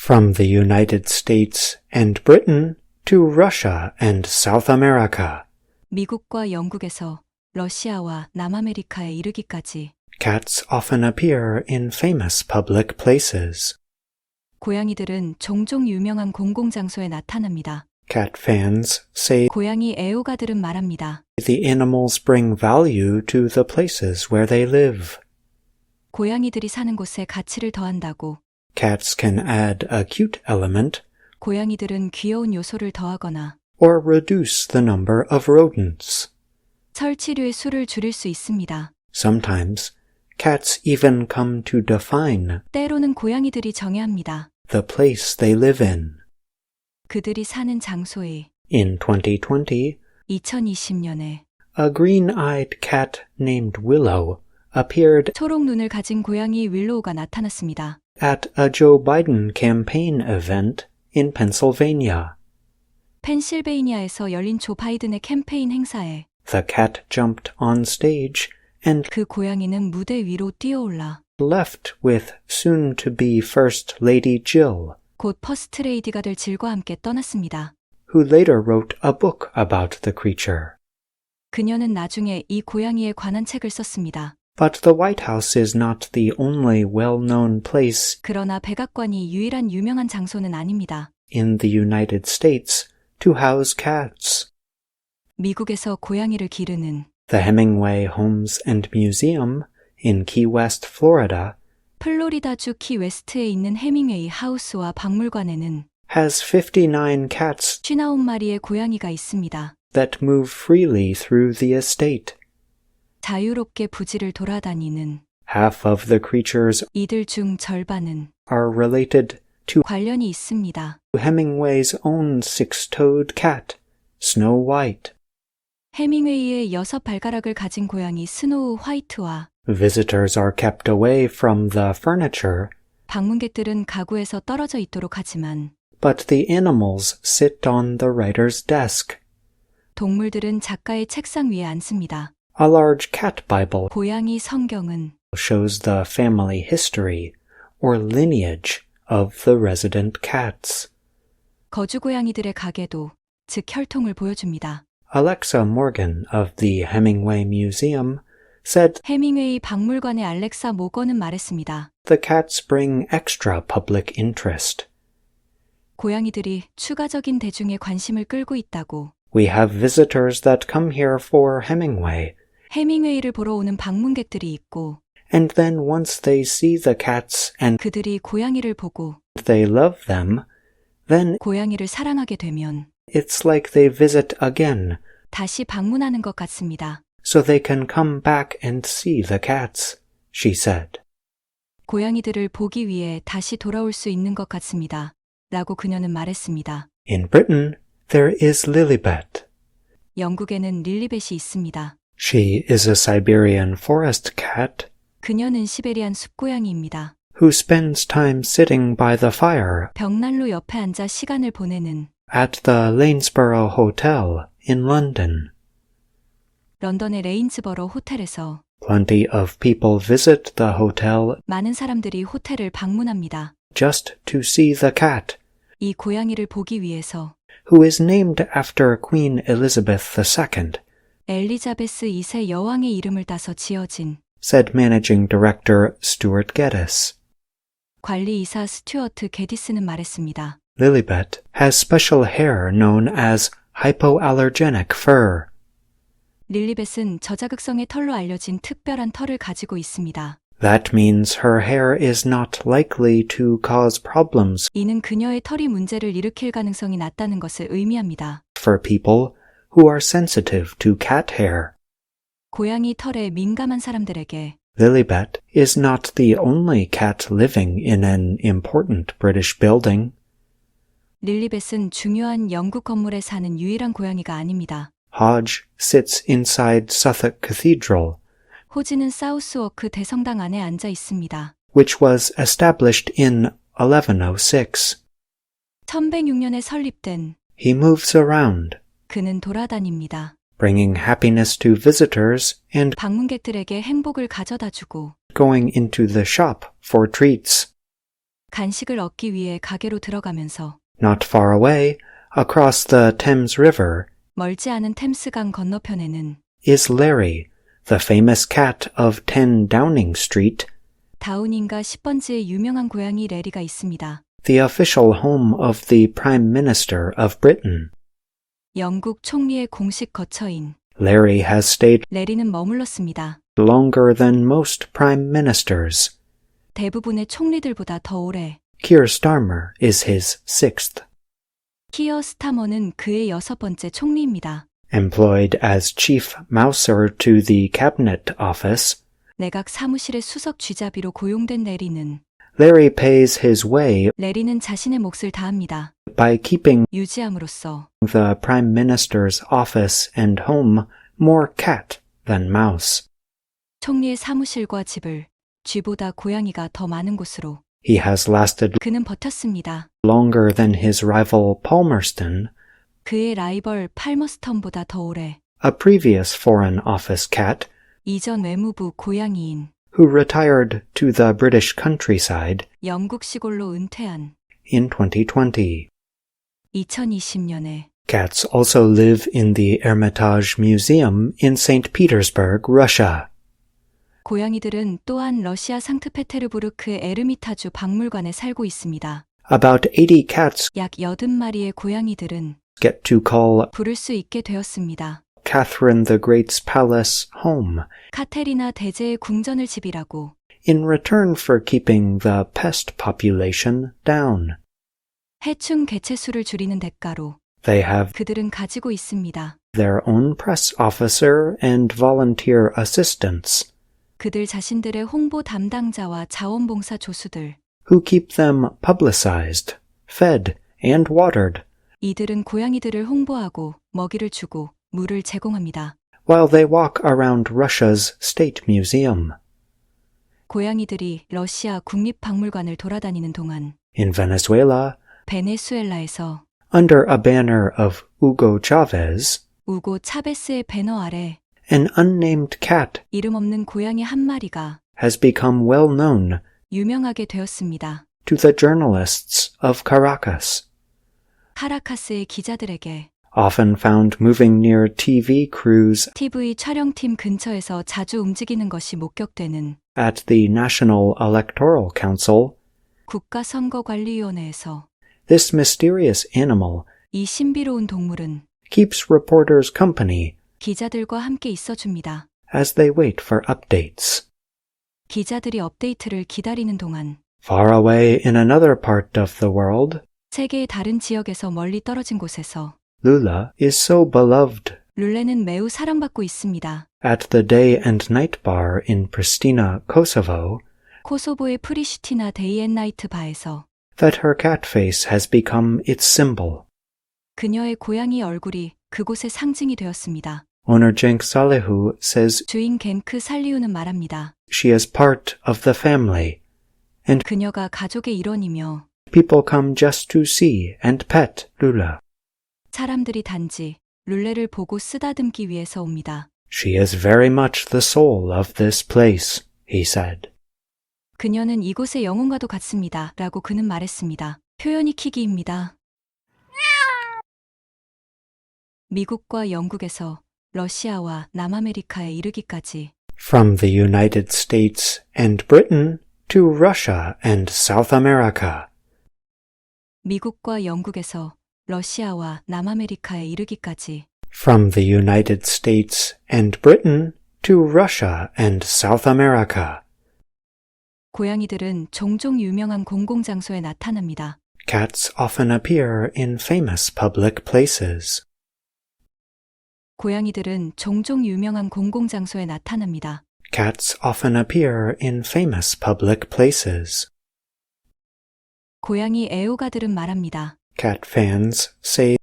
From the United States and Britain to Russia and South America, 미국과 영국에서 러시아와 남아메리카에 이르기까지 cats often appear in famous public places. 고양이들은 종종 유명한 공공장소에 나타납니다. Cat fans say 고양이 애호가들은 말합니다. the animals bring value to the places where they live. 고양이들이 사는 곳에 가치를 더한다고. Cats can add a cute element 고양이들은 귀여운 요소를 더하거나 or reduce the number of rodents. 설치류의 수를 줄일 수 있습니다. Sometimes, cats even come to define 때로는 고양이들이 정의합니다. the place they live in. 그들이 사는 장소에 In 2020, 2020년에 a green-eyed cat named Willow appeared 초록 눈을 가진 고양이 윌로우가 나타났습니다. at a Joe Biden campaign event in Pennsylvania. 펜실베이니아에서 열린 조 바이든의 캠페인 행사에 The cat jumped on stage and 그 고양이는 무대 위로 뛰어올라 left with soon-to-be First Lady Jill, 곧 퍼스트레이디가 될 질과 함께 떠났습니다. who later wrote a book about the creature. 그녀는 나중에 이 고양이에 관한 책을 썼습니다. But the White House is not the only well-known place 그러나 백악관이 유일한 유명한 장소는 아닙니다. in the United States to house cats. 미국에서 고양이를 기르는 The Hemingway Homes and Museum in Key West, Florida, 플로리다주 키웨스트에 있는 해밍웨이 하우스와 박물관에는 has 59 cats 59마리의 고양이가 있습니다. that move freely through the estate. 자유롭게 부지를 돌아다니는 Half of the creatures 이들 중 절반은 are related to 관련이 있습니다. Hemingway's own six-toed cat, Snow White. 해밍웨이의 6발가락을 가진 고양이 스노우 화이트와 Visitors are kept away from the furniture, 방문객들은 가구에서 떨어져 있도록 하지만 but the animals sit on the writer's desk. 동물들은 작가의 책상 위에 앉습니다. A large cat Bible 고양이 성경은 shows the family history or lineage of the resident cats. 거주 고양이들의 가계도, 즉 혈통을 보여줍니다. Alexa Morgan of the Hemingway Museum said 해밍웨이 박물관의 알렉사 모건은 말했습니다. the cats bring extra public interest. 고양이들이 추가적인 대중의 관심을 끌고 있다고. We have visitors that come here for Hemingway, 해밍웨이를 보러 오는 방문객들이 있고 and then once they see the cats and 그들이 고양이를 보고 they love them, then 고양이를 사랑하게 되면 it's like they visit again, 다시 방문하는 것 같습니다. so they can come back and see the cats, she said. 고양이들을 보기 위해 다시 돌아올 수 있는 것 같습니다. 라고 그녀는 말했습니다. In Britain, there is Lilibet. 영국에는 릴리벳이 있습니다. She is a Siberian forest cat 그녀는 시베리안 숲고양이입니다. who spends time sitting by the fire 벽난로 옆에 앉아 시간을 보내는 at the Lanesborough Hotel in London. 런던의 레인즈버러 호텔에서 Plenty of people visit the hotel 많은 사람들이 호텔을 방문합니다. just to see the cat, 이 고양이를 보기 위해서 who is named after Queen Elizabeth II, 엘리자베스 2세 여왕의 이름을 따서 지어진 said Managing Director Stuart Geddes. 관리이사 스튜어트 게디스는 말했습니다. Lilibet has special hair known as hypoallergenic fur. 릴리벳은 저자극성의 털로 알려진 특별한 털을 가지고 있습니다. That means her hair is not likely to cause problems 이는 그녀의 털이 문제를 일으킬 가능성이 낮다는 것을 의미합니다. for people who are sensitive to cat hair. 고양이 털에 민감한 사람들에게 Lilibet is not the only cat living in an important British building. 릴리벳은 중요한 영국 건물에 사는 유일한 고양이가 아닙니다. Hodge sits inside Suffolk Cathedral, 호지는 사우스워크 대성당 안에 앉아 있습니다. which was established in 1106. 1106년에 설립된 He moves around, 그는 돌아다닙니다. bringing happiness to visitors and 방문객들에게 행복을 가져다주고 going into the shop for treats. 간식을 얻기 위해 가게로 들어가면서 Not far away, across the Thames River, 멀지 않은 템스강 건너편에는 is Larry, the famous cat of 10 Downing Street, 다우닝가 10번지의 유명한 고양이 레리가 있습니다. the official home of the Prime Minister of Britain. 영국 총리의 공식 거처인 Larry has stayed 레리는 머물렀습니다. longer than most prime ministers. 대부분의 총리들보다 더 오래. Keir Starmer is his sixth. 키어 스타머는 그의 6번째 총리입니다. Employed as chief mouser to the cabinet office, 내각 사무실의 수석 쥐잡이로 고용된 레리는 Larry pays his way 레리는 자신의 몫을 다합니다. by keeping 유지함으로써 the prime minister's office and home more cat than mouse. 총리의 사무실과 집을 쥐보다 고양이가 더 많은 곳으로 He has lasted 그는 버텼습니다. longer than his rival Palmerston, 그의 라이벌 팔머스턴보다 더 오래. a previous Foreign Office cat 이전 외무부 고양이인 who retired to the British countryside 영국 시골로 은퇴한 in 2020. 2020년에 Cats also live in the Hermitage Museum in St. Petersburg, Russia. 고양이들은 또한 러시아 상트페테르부르크의 에르미타주 박물관에 살고 있습니다. About 80 cats 약 80마리의 고양이들은 get to call 부를 수 있게 되었습니다. Catherine the Great's palace home 카테리나 대제의 궁전을 집이라고 in return for keeping the pest population down. 해충 개체수를 줄이는 대가로 They have 그들은 가지고 있습니다. their own press officer and volunteer assistants 그들 자신들의 홍보 담당자와 자원봉사 조수들. who keep them publicized, fed, and watered 이들은 고양이들을 홍보하고 먹이를 주고 물을 제공합니다. while they walk around Russia's state museum. 고양이들이 러시아 국립박물관을 돌아다니는 동안 In Venezuela, 베네수엘라에서 under a banner of Hugo Chavez, 우고 차베스의 배너 아래 an unnamed cat 이름 없는 고양이 한 마리가 has become well known 유명하게 되었습니다. to the journalists of Caracas, 카라카스의 기자들에게 often found moving near TV crews TV 촬영팀 근처에서 자주 움직이는 것이 목격되는 at the National Electoral Council. 국가선거관리위원회에서 This mysterious animal 이 신비로운 동물은 keeps reporters company 기자들과 함께 있어줍니다. as they wait for updates. 기자들이 업데이트를 기다리는 동안 Far away in another part of the world, 세계의 다른 지역에서 멀리 떨어진 곳에서 Lula is so beloved. 룰레는 매우 사랑받고 있습니다. At the day and night bar in Pristina, Kosovo, 코소보의 프리시티나 데이 앤 나이트 바에서 that her cat face has become its symbol. 그녀의 고양이 얼굴이 그곳의 상징이 되었습니다. Owner Cenk Salihu says 주인 겐크 살리우는 말합니다. she is part of the family, 그녀가 가족의 일원이며 people come just to see and pet Lula. 사람들이 단지 룰레를 보고 쓰다듬기 위해서 옵니다. She is very much the soul of this place, he said. 그녀는 이곳의 영혼과도 같습니다. 라고 그는 말했습니다. 표현이 키기입니다. 미국과 영국에서 러시아와 남아메리카에 이르기까지 From the United States and Britain to Russia and South America. 미국과 영국에서 러시아와 남아메리카에 이르기까지 From the United States and Britain to Russia and South America. 고양이들은 종종 유명한 공공장소에 나타납니다. Cats often appear in famous public places. 고양이들은 종종 유명한 공공장소에 나타납니다. Cats often appear in famous public places. 고양이 애호가들은 말합니다. Cat fans say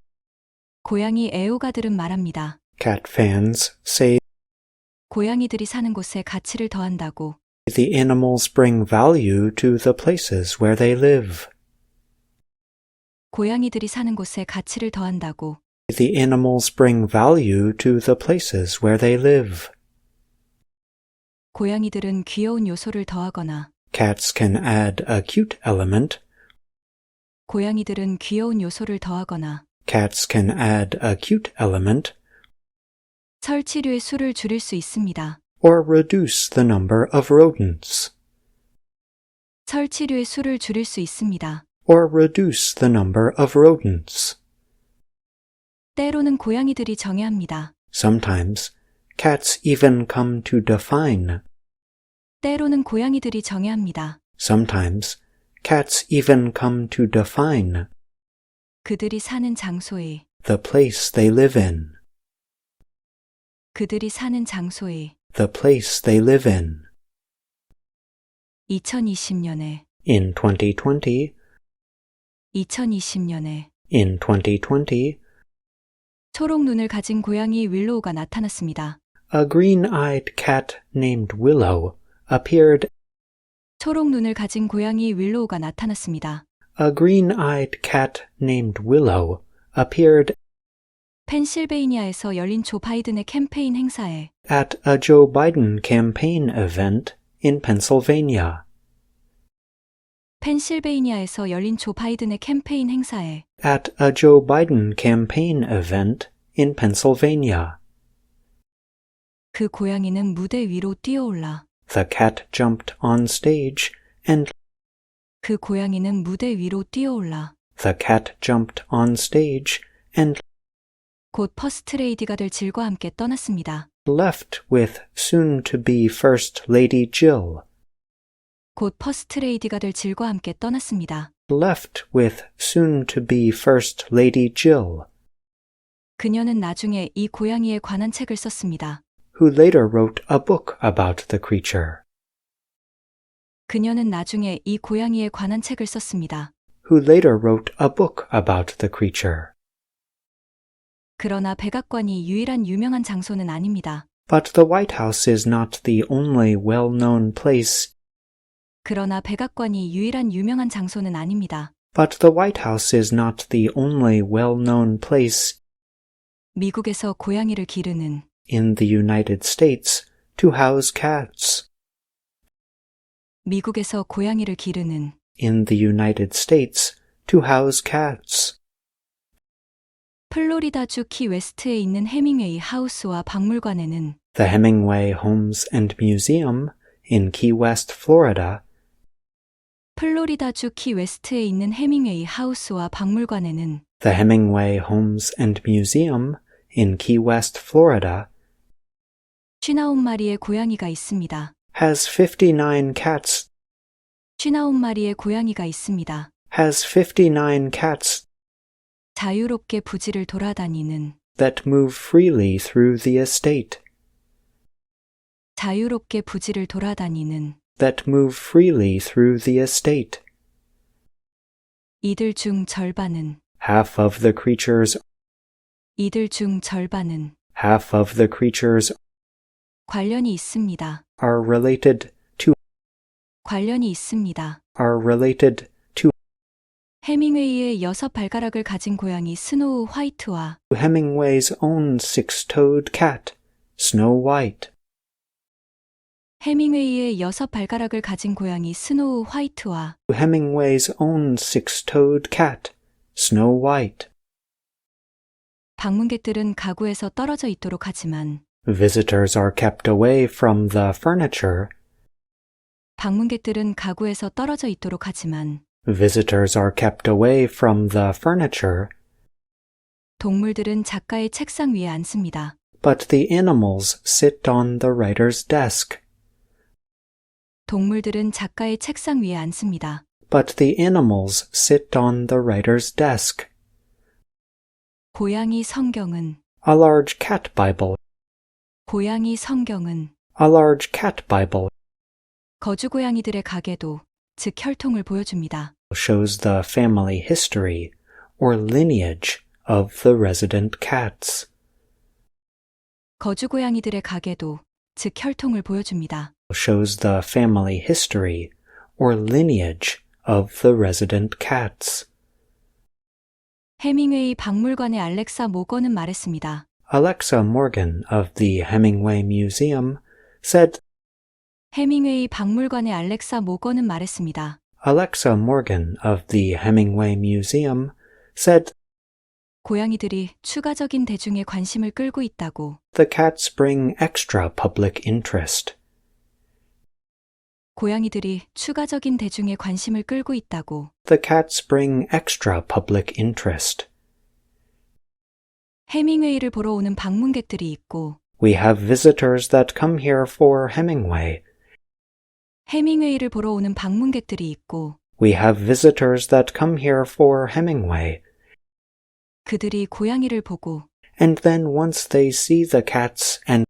고양이 애호가들은 말합니다. Cat fans say 고양이들이 사는 곳에 가치를 더한다고. the animals bring value to the places where they live. 고양이들이 사는 곳에 가치를 더한다고. The animals bring value to the places where they live. 고양이들은 귀여운 요소를 더하거나 Cats can add a cute element. 고양이들은 귀여운 요소를 더하거나 Cats can add a cute element. 설치류의 수를 줄일 수 있습니다. Or reduce the number of rodents. 설치류의 수를 줄일 수 있습니다. Or reduce the number of rodents. 때로는 고양이들이 정의합니다. Sometimes, cats even come to define. 때로는 고양이들이 정의합니다. Sometimes, cats even come to define 그들이 사는 장소의 the place they live in. 그들이 사는 장소의 The place they live in. 2020년에 In 2020, 2020년에 in 2020, 초록 눈을 가진 고양이 윌로우가 나타났습니다. a green-eyed cat named Willow appeared. 초록 눈을 가진 고양이 윌로우가 나타났습니다. A green-eyed cat named Willow appeared 펜실베이니아에서 열린 조 바이든의 캠페인 행사에 at a Joe Biden campaign event in Pennsylvania. 펜실베이니아에서 열린 조 바이든의 캠페인 행사에 At a Joe Biden campaign event in Pennsylvania. 그 고양이는 무대 위로 뛰어올라 The cat jumped on stage and 그 고양이는 무대 위로 뛰어올라 the cat jumped on stage and 곧 퍼스트 레이디가 될 질과 함께 떠났습니다. left with soon-to-be First Lady Jill. 곧 퍼스트 레이디가 될 질과 함께 떠났습니다. Left with soon-to-be First Lady Jill, 그녀는 나중에 이 고양이에 관한 책을 썼습니다. who later wrote a book about the creature. 그녀는 나중에 이 고양이에 관한 책을 썼습니다. Who later wrote a book about the creature. 그러나 백악관이 유일한 유명한 장소는 아닙니다. But the White House is not the only well-known place. 그러나 백악관이 유일한 유명한 장소는 아닙니다. But the White House is not the only well-known place 미국에서 고양이를 기르는 in the United States to house cats. 미국에서 고양이를 기르는 In the United States to house cats. 플로리다주 키웨스트에 있는 해밍웨이 하우스와 박물관에는 The Hemingway Homes and Museum in Key West, Florida, 플로리다주 키웨스트에 있는 해밍웨이 하우스와 박물관에는 the Hemingway Homes and Museum in Key West, Florida, 59마리의 고양이가 있습니다. has 59 cats, 59마리의 고양이가 있습니다. has 59 cats 자유롭게 부지를 돌아다니는 that move freely through the estate, 자유롭게 부지를 돌아다니는 that move freely through the estate. 이들 중 절반은 Half of the creatures, 이들 중 절반은 half of the creatures 관련이 있습니다. are related to, 관련이 있습니다. are related to 해밍웨이의 6발가락을 가진 고양이 스노우 화이트와 Hemingway's own six-toed cat, Snow White. 해밍웨이의 6발가락을 가진 고양이 스노우 화이트와 Hemingway's own six-toed cat, Snow White. 방문객들은 가구에서 떨어져 있도록 하지만 Visitors are kept away from the furniture. 방문객들은 가구에서 떨어져 있도록 하지만 Visitors are kept away from the furniture, 동물들은 작가의 책상 위에 앉습니다. but the animals sit on the writer's desk. 동물들은 작가의 책상 위에 앉습니다. But the animals sit on the writer's desk. 고양이 성경은 A large cat Bible, 고양이 성경은 a large cat Bible 거주 고양이들의 가계도 즉 혈통을 보여줍니다. shows the family history or lineage of the resident cats. 거주 고양이들의 가계도 즉 혈통을 보여줍니다. shows the family history or lineage of the resident cats. 해밍웨이 박물관의 알렉사 모건은 말했습니다. Alexa Morgan of the Hemingway Museum said 해밍웨이 박물관의 알렉사 모건은 말했습니다. Alexa Morgan of the Hemingway Museum said 고양이들이 추가적인 대중의 관심을 끌고 있다고. the cats bring extra public interest. 고양이들이 추가적인 대중의 관심을 끌고 있다고. The cats bring extra public interest. 해밍웨이를 보러 오는 방문객들이 있고. We have visitors that come here for Hemingway. 해밍웨이를 보러 오는 방문객들이 있고. We have visitors that come here for Hemingway. 그들이 고양이를 보고. And then once they see the cats and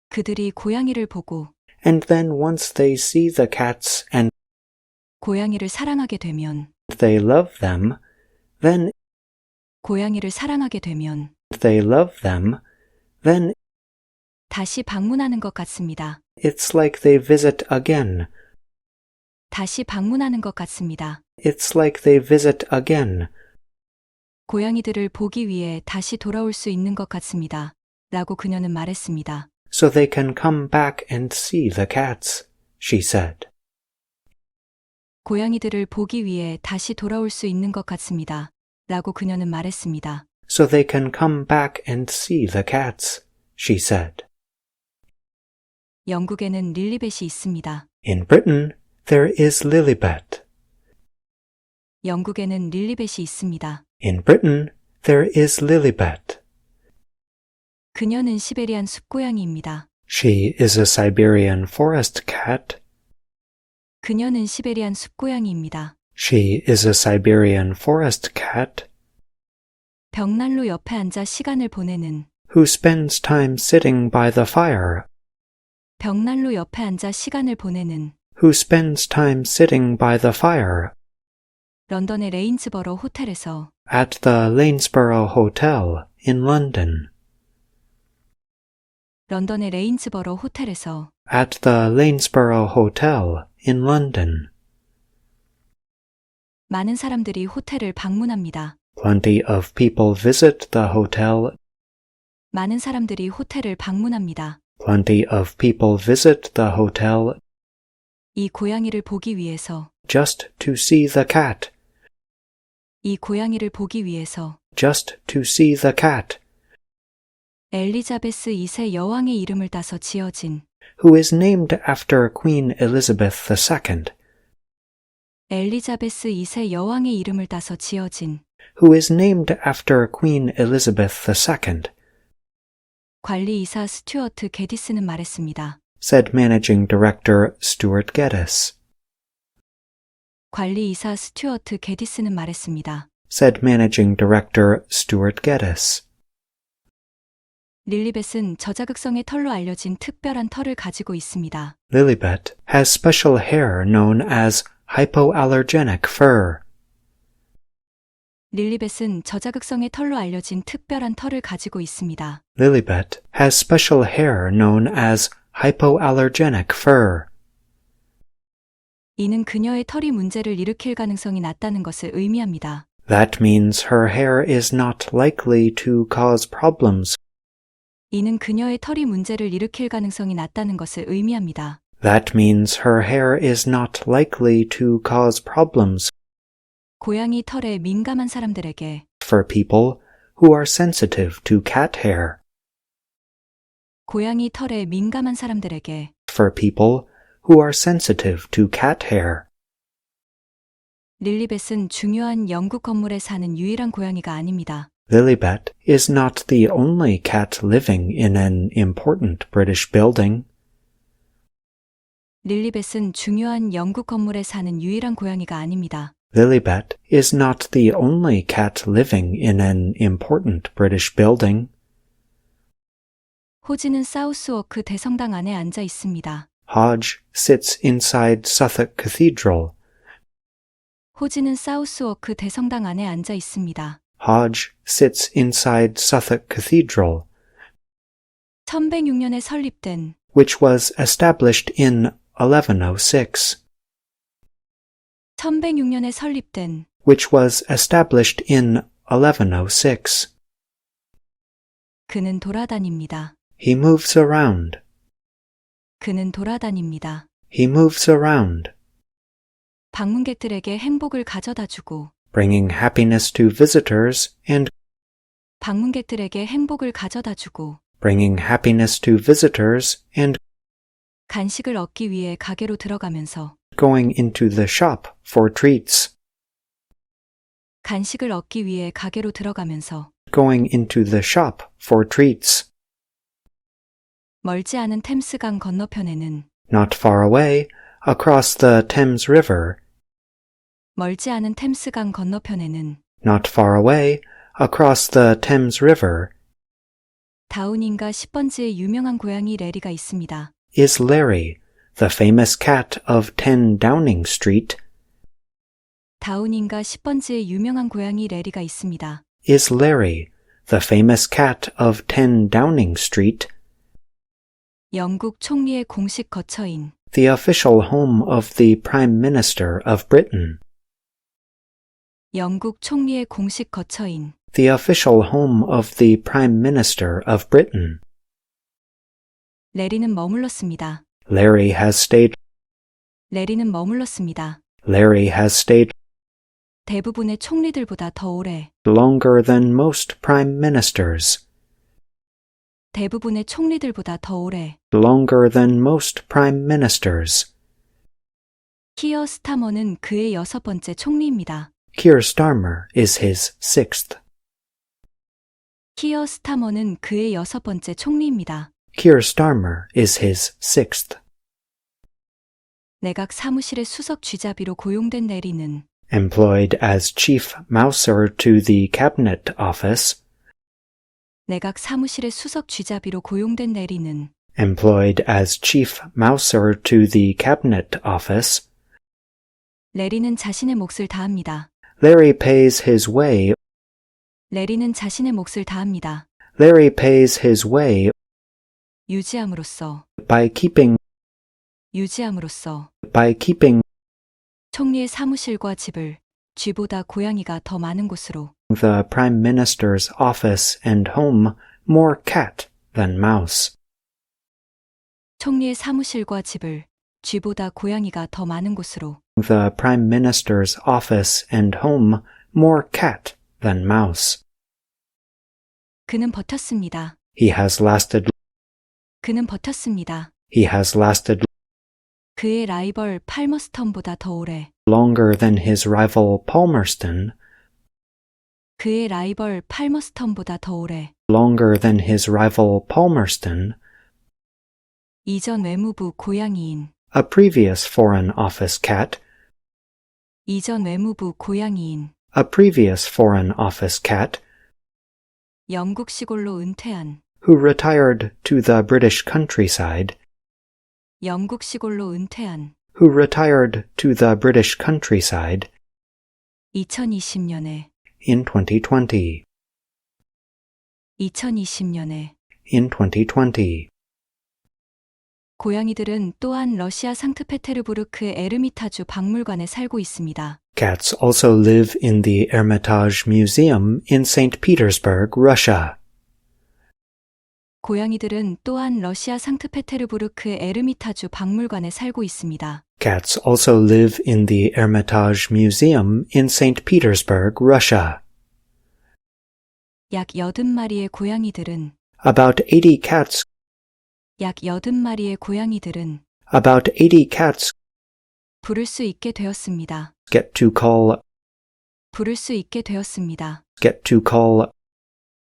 그들이 고양이를 보고. And then once they see the cats and 고양이를 사랑하게 되면. they love them, then 고양이를 사랑하게 되면. they love them, then 다시 방문하는 것 같습니다. it's like they visit again. 다시 방문하는 것 같습니다. It's like they visit again. 고양이들을 보기 위해 다시 돌아올 수 있는 것 같습니다. 라고 그녀는 말했습니다. So they can come back and see the cats, she said. 고양이들을 보기 위해 다시 돌아올 수 있는 것 같습니다. 라고 그녀는 말했습니다. So they can come back and see the cats, she said. 영국에는 릴리벳이 있습니다. In Britain, there is Lilibet. 영국에는 릴리벳이 있습니다. In Britain, there is Lilibet. 그녀는 시베리안 숲고양이입니다. She is a Siberian forest cat. 그녀는 시베리안 숲고양이입니다. She is a Siberian forest cat 벽난로 옆에 앉아 시간을 보내는 who spends time sitting by the fire, 벽난로 옆에 앉아 시간을 보내는 who spends time sitting by the fire 런던의 레인즈버러 호텔에서 at the Lanesborough Hotel in London, 런던의 레인즈버러 호텔에서 at the Lanesborough Hotel in London. 많은 사람들이 호텔을 방문합니다. Plenty of people visit the hotel. 많은 사람들이 호텔을 방문합니다. Plenty of people visit the hotel 이 고양이를 보기 위해서 just to see the cat, 이 고양이를 보기 위해서 just to see the cat, 엘리자베스 2세 여왕의 이름을 따서 지어진 who is named after Queen Elizabeth II, 엘리자베스 2세 여왕의 이름을 따서 지어진 who is named after Queen Elizabeth II, 관리이사 스튜어트 게디스는 말했습니다. said Managing Director Stuart Geddes, 관리이사 스튜어트 게디스는 말했습니다. said Managing Director Stuart Geddes. 릴리벳은 저자극성의 털로 알려진 특별한 털을 가지고 있습니다. Lilibet has special hair known as hypoallergenic fur. 릴리벳은 저자극성의 털로 알려진 특별한 털을 가지고 있습니다. Lilibet has special hair known as hypoallergenic fur. 이는 그녀의 털이 문제를 일으킬 가능성이 낮다는 것을 의미합니다. That means her hair is not likely to cause problems. 이는 그녀의 털이 문제를 일으킬 가능성이 낮다는 것을 의미합니다. That means her hair is not likely to cause problems 고양이 털에 민감한 사람들에게 for people who are sensitive to cat hair. 고양이 털에 민감한 사람들에게 For people who are sensitive to cat hair. 릴리벳은 중요한 영국 건물에 사는 유일한 고양이가 아닙니다. Lilibet is not the only cat living in an important British building. 릴리벳은 중요한 영국 건물에 사는 유일한 고양이가 아닙니다. Lilibet is not the only cat living in an important British building. 호지는 사우스워크 대성당 안에 앉아 있습니다. Hodge sits inside Suffolk Cathedral. 호지는 사우스워크 대성당 안에 앉아 있습니다. Hodge sits inside Suffolk Cathedral, 1106년에 설립된 which was established in 1106. 1106년에 설립된 Which was established in 1106. 그는 돌아다닙니다. He moves around. 그는 돌아다닙니다. He moves around, 방문객들에게 행복을 가져다주고, bringing happiness to visitors and 방문객들에게 행복을 가져다주고, bringing happiness to visitors and 간식을 얻기 위해 가게로 들어가면서, going into the shop for treats, 간식을 얻기 위해 가게로 들어가면서, going into the shop for treats. 멀지 않은 템스강 건너편에는, Not far away, across the Thames River, 멀지 않은 템스강 건너편에는, not far away, across the Thames River, 다우닝가 10번지의 유명한 고양이 레리가 있습니다. is Larry, the famous cat of 10 Downing Street, 다우닝가 10번지의 유명한 고양이 레리가 있습니다. is Larry, the famous cat of 10 Downing Street, 영국 총리의 공식 거처인, the official home of the Prime Minister of Britain, 영국 총리의 공식 거처인, the official home of the Prime Minister of Britain. 레리는 머물렀습니다. Larry has stayed, 레리는 머물렀습니다. Larry has stayed 대부분의 총리들보다 더 오래, longer than most prime ministers, 대부분의 총리들보다 더 오래. longer than most prime ministers. 키어 스타머는 그의 6번째 총리입니다. Keir Starmer is his 6th. 키어 스타머는 그의 6번째 총리입니다. Keir Starmer is his 6th. 내각 사무실의 수석 쥐잡이로 고용된 레리는 Employed as chief mouser to the cabinet office, 내각 사무실의 수석 쥐잡이로 고용된 레리는 employed as chief mouser to the cabinet office, 레리는 자신의 몫을 다합니다. Larry pays his way, 레리는 자신의 몫을 다합니다. Larry pays his way 유지함으로써, by keeping 총리의 사무실과 집을 쥐보다 고양이가 더 많은 곳으로, the prime minister's office and home more cat than mouse. 총리의 사무실과 집을 쥐보다 고양이가 더 많은 곳으로, The prime minister's office and home more cat than mouse. 그는 버텼습니다. He has lasted, 그는 버텼습니다. he has lasted 그의 라이벌 팔머스턴보다 더 오래, longer than his rival Palmerston, 그의 라이벌 팔머스턴보다 더 오래. longer than his rival Palmerston, 이전 외무부 고양이인, a previous foreign office cat, 이전 외무부 고양이인, a previous foreign office cat, 영국 시골로 은퇴한, who retired to the British countryside, 영국 시골로 은퇴한, who retired to the British countryside 2020년에, in 2020, 2020년에, in 2020. 고양이들은 또한 러시아 상트페테르부르크 에르미타주 박물관에 살고 있습니다. Cats also live in the Hermitage Museum in St. Petersburg, Russia. 고양이들은 또한 러시아 상트페테르부르크 에르미타주 박물관에 살고 있습니다. Cats also live in the Hermitage Museum in St. Petersburg, Russia. 약 80마리의 고양이들은 About 80 cats, 약 80마리의 고양이들은 about 80 cats 부를 수 있게 되었습니다. get to call 부를 수 있게 되었습니다.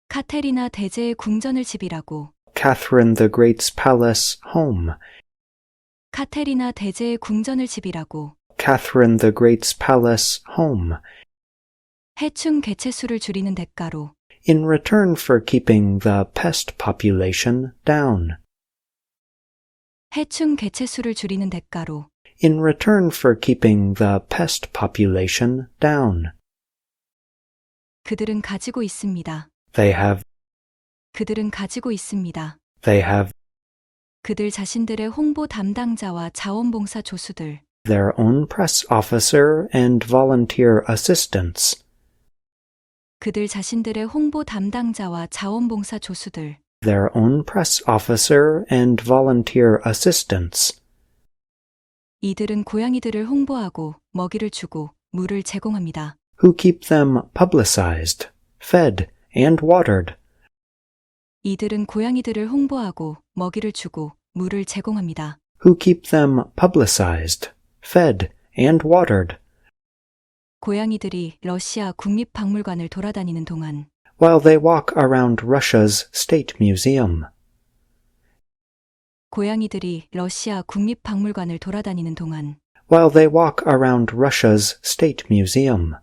카테리나 대제의 궁전을 집이라고. Catherine the Great's palace home. 카테리나 대제의 궁전을 집이라고. Catherine the Great's palace home. 해충 개체수를 줄이는 대가로. In return for keeping the pest population down. 해충 개체수를 줄이는 대가로. In return for keeping the pest population down. 그들은 가지고 있습니다. They have. 그들은 가지고 있습니다. They have 그들 자신들의 홍보 담당자와 자원봉사 조수들. their own press officer and volunteer assistants. 그들 자신들의 홍보 담당자와 자원봉사 조수들. Their own press officer and volunteer assistants. 이들은 고양이들을 홍보하고 먹이를 주고 물을 제공합니다. who keep them publicized, fed, and watered, 이들은 고양이들을 홍보하고 먹이를 주고 물을 제공합니다. who keep them publicized, fed, and watered, 고양이들이 러시아 국립박물관을 돌아다니는 동안 while they walk around Russia's State Museum, 고양이들이 러시아 국립박물관을 돌아다니는 동안 while they walk around Russia's State Museum,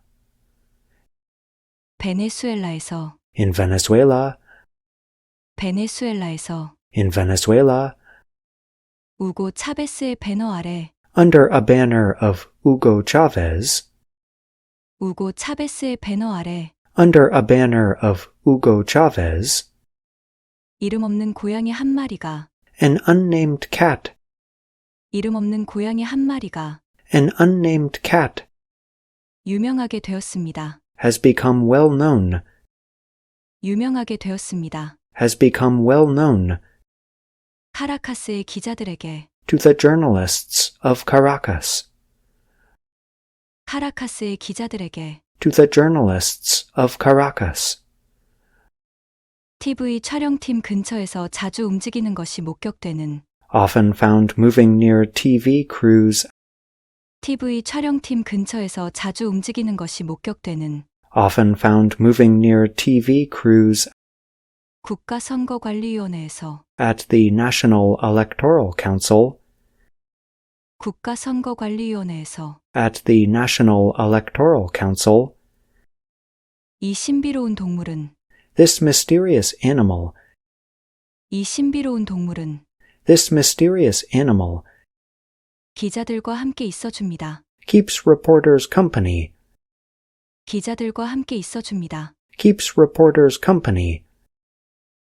베네수엘라에서 in Venezuela, 베네수엘라에서 in Venezuela, 우고 차베스의 배너 아래 under a banner of Hugo Chavez, 우고 차베스의 배너 아래 under a banner of Hugo Chavez, 이름 없는 고양이 한 마리가 an unnamed cat, 이름 없는 고양이 한 마리가 an unnamed cat, 유명하게 되었습니다. has become well known, 유명하게 되었습니다. has become well known 카라카스의 기자들에게 to the journalists of Caracas, 카라카스의 기자들에게 to the journalists of Caracas, TV 촬영팀 근처에서 자주 움직이는 것이 목격되는 often found moving near TV crews, TV 촬영팀 근처에서 자주 움직이는 것이 목격되는 often found moving near TV crews 국가선거관리위원회에서 at the National Electoral Council, 국가선거관리위원회에서 at the National Electoral Council, 이 신비로운 동물은 this mysterious animal, 이 신비로운 동물은 this mysterious animal 기자들과 함께 있어줍니다. keeps reporters company, 기자들과 함께 있어줍니다. keeps reporters company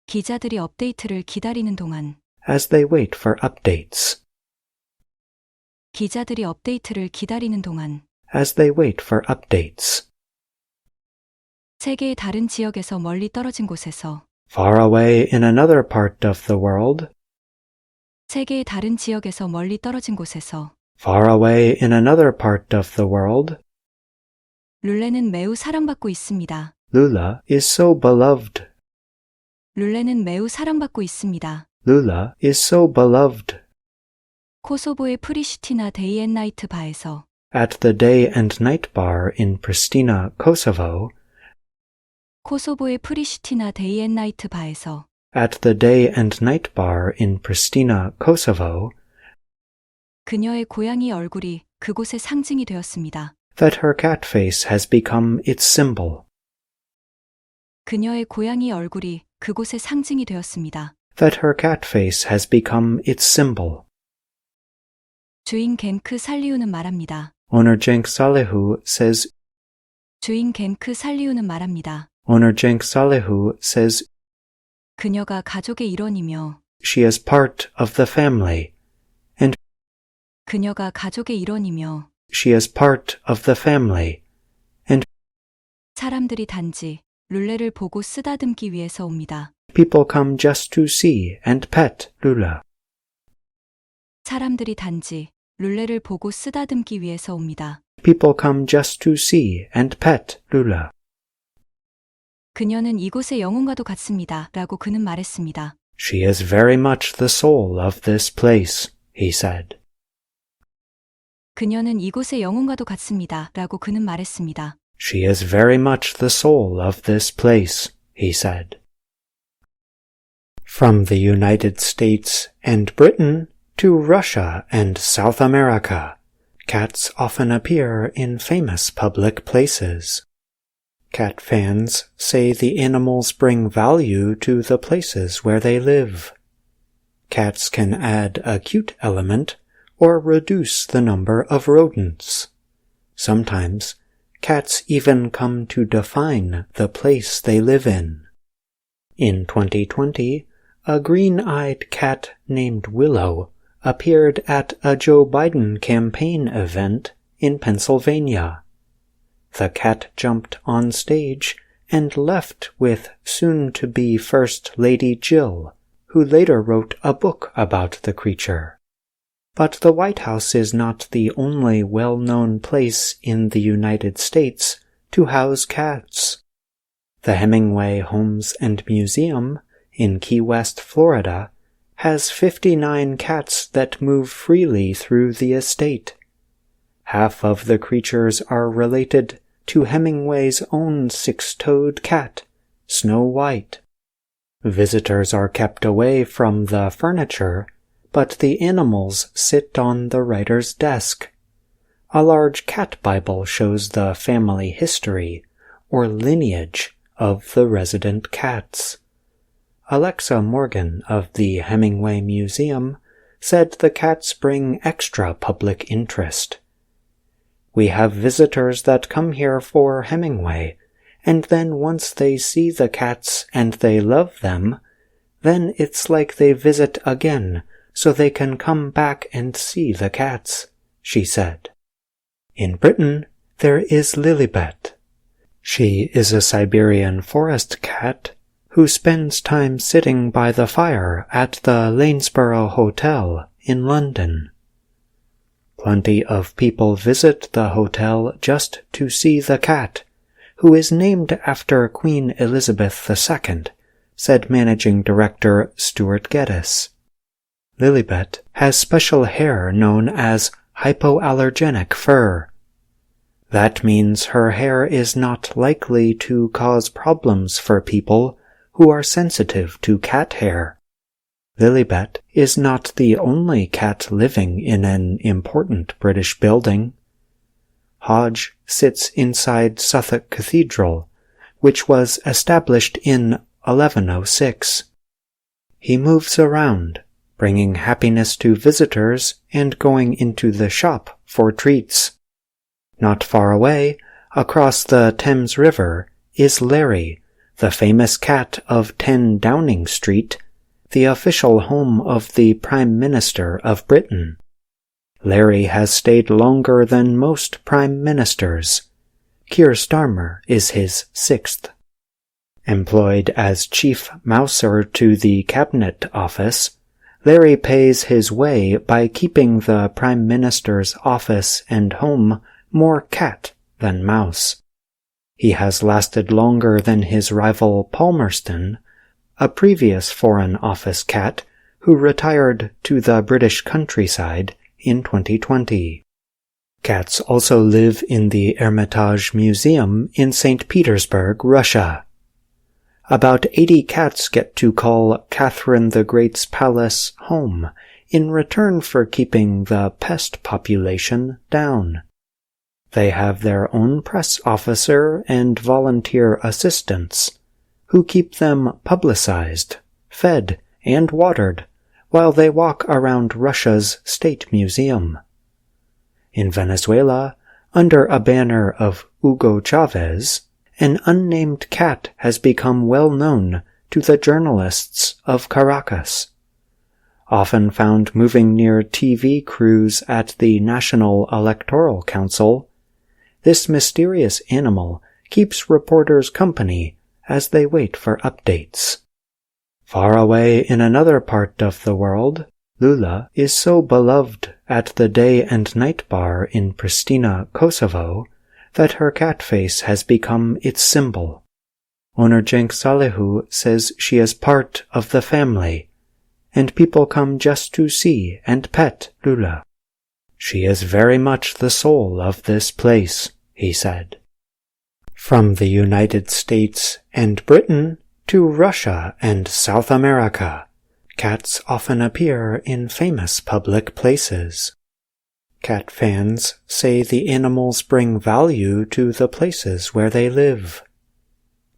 기자들이 업데이트를 기다리는 동안 as they wait for updates, 기자들이 업데이트를 기다리는 동안 as they wait for updates, 세계의 다른 지역에서 멀리 떨어진 곳에서 far away in another part of the world, 세계의 다른 지역에서 멀리 떨어진 곳에서 far away in another part of the world, 룰레는 매우 사랑받고 있습니다. Lula is so beloved, 룰레는 매우 사랑받고 있습니다. Lula is so beloved, 코소보의 프리시티나 데이 앤 나이트 바에서 at the day and night bar in Pristina, Kosovo, 코소보의 프리시티나 데이 앤 나이트 바에서 at the day and night bar in Pristina, Kosovo, 그녀의 고양이 얼굴이 그곳의 상징이 되었습니다. that her cat face has become its symbol, 그녀의 고양이 얼굴이 그곳의 상징이 되었습니다. that her cat face has become its symbol. 주인 겐크 살리우는 말합니다. Owner Cenk Salihu says, 주인 겐크 살리우는 말합니다. Owner Cenk Salihu says 그녀가 가족의 일원이며 she is part of the family, and 그녀가 가족의 일원이며 she is part of the family, and 사람들이 단지 룰레를 보고 쓰다듬기 위해서 옵니다. people come just to see and pet Lula. 사람들이 단지 룰레를 보고 쓰다듬기 위해서 옵니다. People come just to see and pet Lula. 그녀는 이곳의 영혼과도 같습니다. 라고 그는 말했습니다. She is very much the soul of this place, he said. 그녀는 이곳의 영혼과도 같습니다. 라고 그는 말했습니다. She is very much the soul of this place, he said. From the United States and Britain to Russia and South America, cats often appear in famous public places. Cat fans say the animals bring value to the places where they live. Cats can add a cute element or reduce the number of rodents. Sometimes, cats even come to define the place they live in. In 2020, a green-eyed cat named Willow appeared at a Joe Biden campaign event in Pennsylvania. The cat jumped on stage and left with soon-to-be First Lady Jill, who later wrote a book about the creature. But the White House is not the only well-known place in the United States to house cats. The Hemingway Homes and Museum in Key West, Florida, has 59 cats that move freely through the estate. Half of the creatures are related to Hemingway's own six-toed cat, Snow White. Visitors are kept away from the furniture, but the animals sit on the writer's desk. A large cat Bible shows the family history, or lineage, of the resident cats. Alexa Morgan of the Hemingway Museum said the cats bring extra public interest. "We have visitors that come here for Hemingway, and then once they see the cats and they love them, then it's like they visit again so they can come back and see the cats," she said. In Britain, there is Lilibet. She is a Siberian forest cat who spends time sitting by the fire at the Lanesborough Hotel in London. Plenty of people visit the hotel just to see the cat, who is named after Queen Elizabeth II, said Managing Director Stuart Geddes. Lilibet has special hair known as hypoallergenic fur. That means her hair is not likely to cause problems for people who are sensitive to cat hair. Lilibet is not the only cat living in an important British building. Hodge sits inside Suffolk Cathedral, which was established in 1106. He moves around, bringing happiness to visitors and going into the shop for treats. Not far away, across the Thames River, is Larry, the famous cat of 10 Downing Street, the official home of the Prime Minister of Britain. Larry has stayed longer than most prime ministers. Keir Starmer is his 6th. Employed as chief mouser to the Cabinet Office, Larry pays his way by keeping the Prime Minister's office and home more cat than mouse. He has lasted longer than his rival Palmerston, a previous Foreign Office cat who retired to the British countryside in 2020. Cats also live in the Hermitage Museum in St. Petersburg, Russia. About 80 cats get to call Catherine the Great's palace home in return for keeping the pest population down. They have their own press officer and volunteer assistants, who keep them publicized, fed, and watered while they walk around Russia's State Museum. In Venezuela, under a banner of Hugo Chavez, an unnamed cat has become well known to the journalists of Caracas. Often found moving near TV crews at the National Electoral Council, this mysterious animal keeps reporters company as they wait for updates. Far away in another part of the world, Lula is so beloved at the day and night bar in Pristina, Kosovo, that her cat face has become its symbol. Owner Cenk Salihu says she is part of the family, and people come just to see and pet Lula. "She is very much the soul of this place," he said. From the United States and Britain to Russia and South America, cats often appear in famous public places. Cat fans say the animals bring value to the places where they live.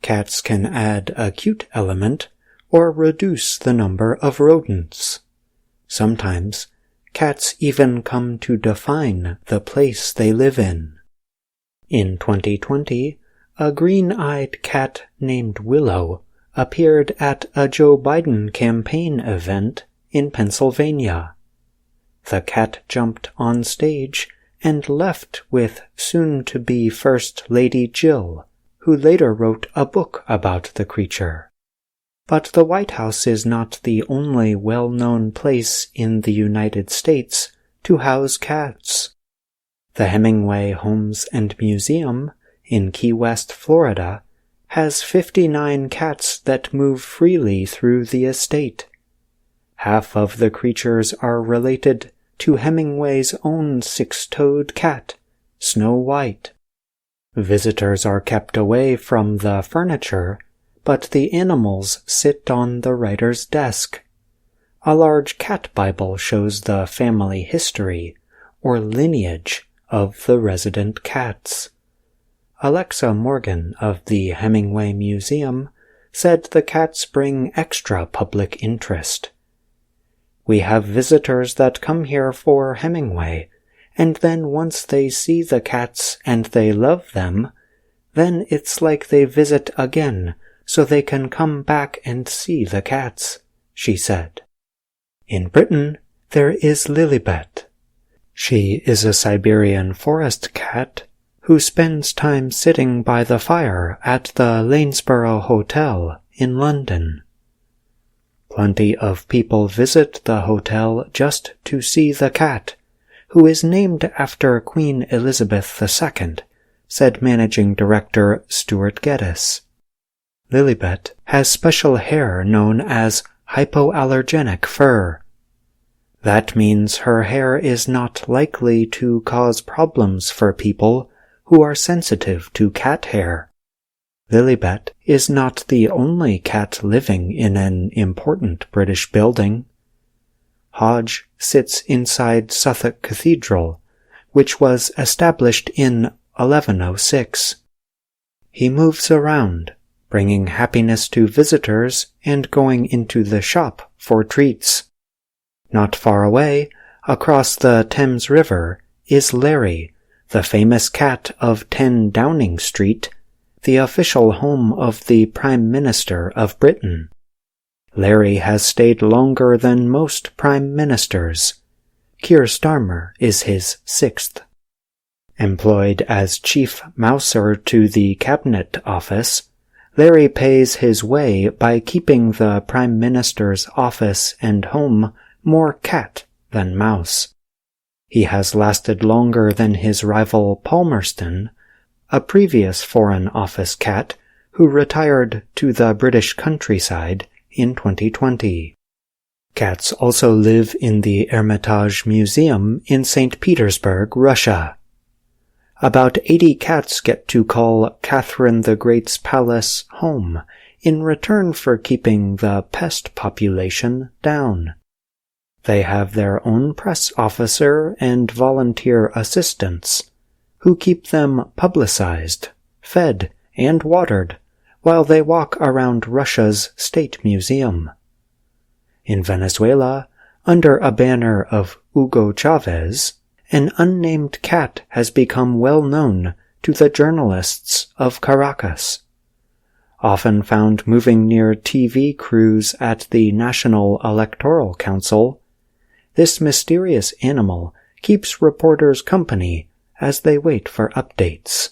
Cats can add a cute element or reduce the number of rodents. Sometimes, cats even come to define the place they live in. In 2020, a green-eyed cat named Willow appeared at a Joe Biden campaign event in Pennsylvania. The cat jumped on stage and left with soon-to-be First Lady Jill, who later wrote a book about the creature. But the White House is not the only well-known place in the United States to house cats. The Hemingway Homes and Museum in Key West, Florida, has 59 cats that move freely through the estate. Half of the creatures are related to Hemingway's own six-toed cat, Snow White. Visitors are kept away from the furniture, but the animals sit on the writer's desk. A large cat Bible shows the family history, or lineage, of the resident cats. Alexa Morgan of the Hemingway Museum said the cats bring extra public interest. "We have visitors that come here for Hemingway, and then once they see the cats and they love them, then it's like they visit again so they can come back and see the cats," she said. In Britain, there is Lilibet. She is a Siberian forest cat who spends time sitting by the fire at the Lanesborough Hotel in London. Plenty of people visit the hotel just to see the cat, who is named after Queen Elizabeth II, said Managing Director Stuart Geddes. Lilibet has special hair known as hypoallergenic fur. That means her hair is not likely to cause problems for people who are sensitive to cat hair. Lilibet is not the only cat living in an important British building. Hodge sits inside Suffolk Cathedral, which was established in 1106. He moves around, bringing happiness to visitors and going into the shop for treats. Not far away, across the Thames River, is Larry, the famous cat of 10 Downing Street, the official home of the Prime Minister of Britain. Larry has stayed longer than most prime ministers. Keir Starmer is his 6th. Employed as chief mouser to the Cabinet Office, Larry pays his way by keeping the Prime Minister's office and home more cat than mouse. He has lasted longer than his rival Palmerston, a previous Foreign Office cat who retired to the British countryside in 2020. Cats also live in the Hermitage Museum in St. Petersburg, Russia. About 80 cats get to call Catherine the Great's palace home in return for keeping the pest population down. They have their own press officer and volunteer assistants, who keep them publicized, fed, and watered while they walk around Russia's State Museum. In Venezuela, under a banner of Hugo Chavez, an unnamed cat has become well known to the journalists of Caracas. Often found moving near TV crews at the National Electoral Council, this mysterious animal keeps reporters company as they wait for updates.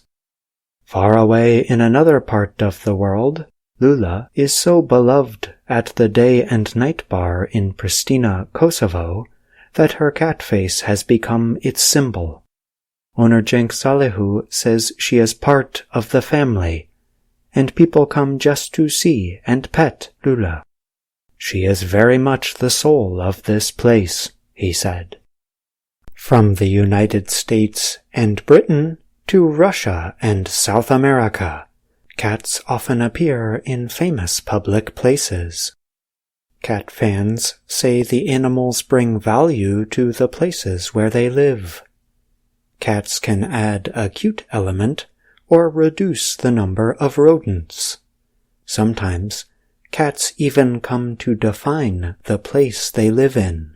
Far away in another part of the world, Lula is so beloved at the day and night bar in Pristina, Kosovo, that her cat face has become its symbol. Owner Cenk Salihu says she is part of the family, and people come just to see and pet Lula. "She is very much the soul of this place," he said. From the United States and Britain to Russia and South America, cats often appear in famous public places. Cat fans say the animals bring value to the places where they live. Cats can add a cute element or reduce the number of rodents. Sometimes, cats even come to define the place they live in.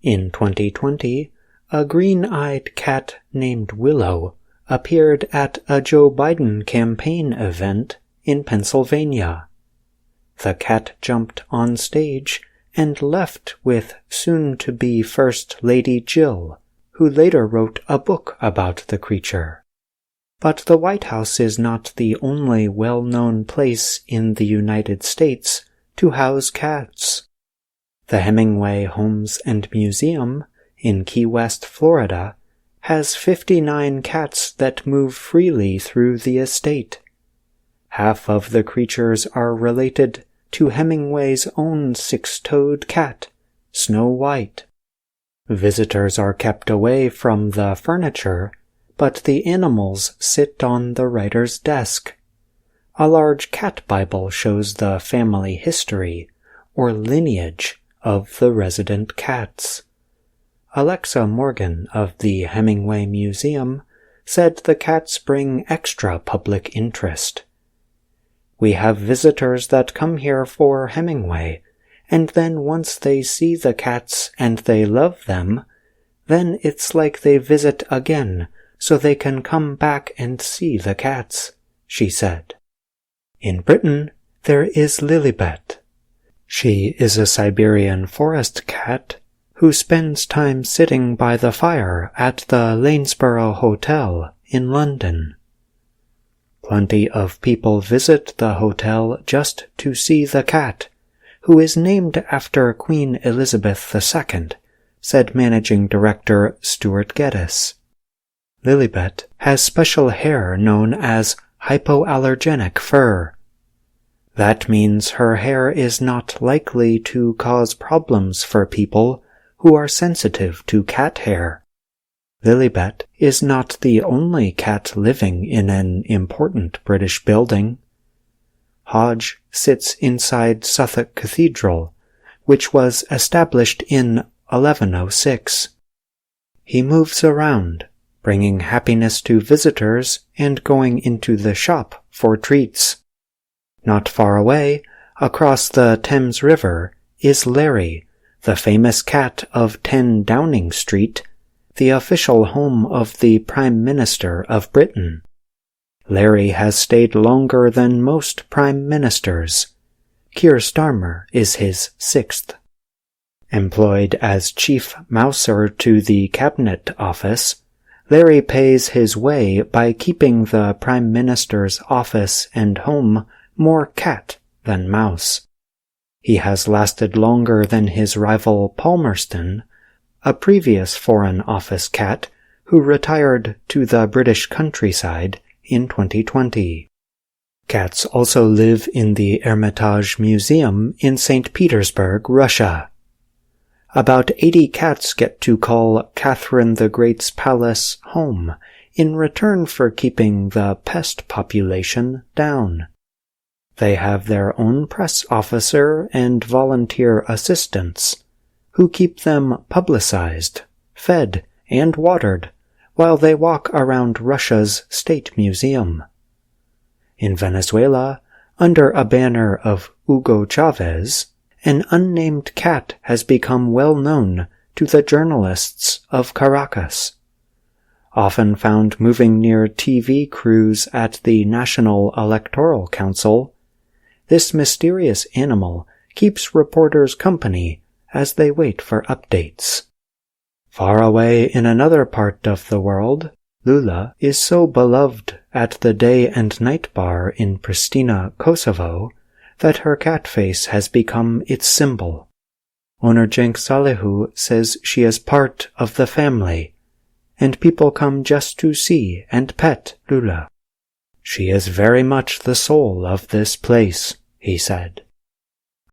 In 2020, a green-eyed cat named Willow appeared at a Joe Biden campaign event in Pennsylvania. The cat jumped on stage and left with soon-to-be First Lady Jill, who later wrote a book about the creature. But the White House is not the only well-known place in the United States to house cats. The Hemingway Homes and Museum in Key West, Florida, has 59 cats that move freely through the estate. Half of the creatures are related to Hemingway's own six-toed cat, Snow White. Visitors are kept away from the furniture, but the animals sit on the writer's desk. A large cat Bible shows the family history, or lineage, of the resident cats. Alexa Morgan of the Hemingway Museum said the cats bring extra public interest. "We have visitors that come here for Hemingway, and then once they see the cats and they love them, then it's like they visit again so they can come back and see the cats," she said. In Britain, there is Lilibet. She is a Siberian forest cat who spends time sitting by the fire at the Lanesborough Hotel in London. Plenty of people visit the hotel just to see the cat, who is named after Queen Elizabeth II, said Managing Director Stuart Geddes. Lilibet has special hair known as hypoallergenic fur. That means her hair is not likely to cause problems for people who are sensitive to cat hair. Lilibet is not the only cat living in an important British building. Hodge sits inside Suffolk Cathedral, which was established in 1106. He moves around, bringing happiness to visitors and going into the shop for treats. Not far away, across the Thames River, is Larry, the famous cat of 10 Downing Street, the official home of the Prime Minister of Britain. Larry has stayed longer than most prime ministers. Keir Starmer is his 6th. Employed as chief mouser to the Cabinet Office, Larry pays his way by keeping the Prime Minister's office and home more cat than mouse. He has lasted longer than his rival Palmerston, a previous Foreign Office cat who retired to the British countryside in 2020. Cats also live in the Hermitage Museum in St. Petersburg, Russia. About 80 cats get to call Catherine the Great's palace home in return for keeping the pest population down. They have their own press officer and volunteer assistants, who keep them publicized, fed, and watered while they walk around Russia's State Museum. In Venezuela, under a banner of Hugo Chavez, an unnamed cat has become well known to the journalists of Caracas. Often found moving near TV crews at the National Electoral Council, this mysterious animal keeps reporters company as they wait for updates. Far away in another part of the world, Lula is so beloved at the day and night bar in Pristina, Kosovo, that her cat face has become its symbol. Owner Cenk Salihu says she is part of the family, and people come just to see and pet Lula. "She is very much the soul of this place," he said.